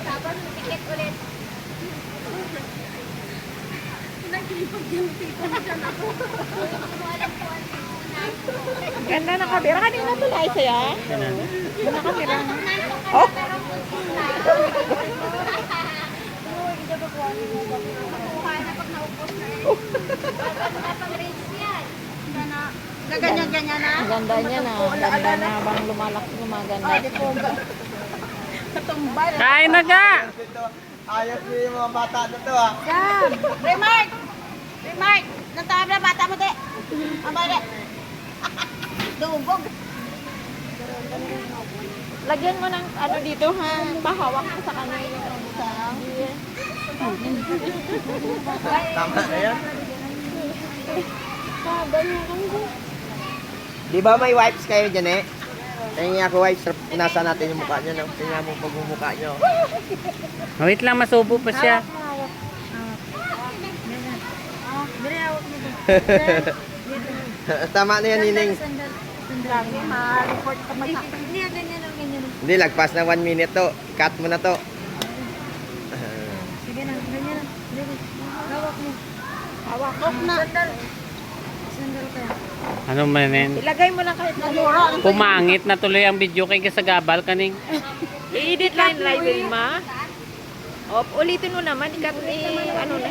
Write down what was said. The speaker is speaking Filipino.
Tapos tikit ulit. Nagkipag yung tipo na dyan ako. Hindi mo alam kung ano yung unahin ko. Ganda na kamera. Kanina to na isa ya. Ganda kamera. Nanto ka Oh. na pero buntis na. Kukuha na pag naupos na eh. Bago na pang race yan. Gaganyan-ganyan na. Ang ganda niya na. Ganda na habang lumalaki gumaganda. Katumbal. Kain na ka! Ayos din yung mga bata na to ah. Sam! Remark! Remark! Natawag na bata mo, te. Abay, dugog. Lagyan mo ng ano dito ha. Pahawak mo sa kanya yung isa. Tama na yan. Ganyan. Di ba may wipes kayo dyan eh? Tingin ako wipes, nasa natin yung mukha nyo. No? Tingnan mo pag mukha nyo. Wait lang, masubo pa siya. Tama na yan, Nining. Lagi ma-report ka Hindi, ganyan lang, ganyan lang. Hindi, lagpas na 1 minute to. Cut mo na to. Sige na, ganyan lang. Hawak mo. Hawak Na. Sandal ka. Ano man yan? Ilagay mo lang kahit na Pumangit na tuloy ang video kay Kasagabal kaning. I-edit line live ma. Ulitin mo naman. Ikat ano na.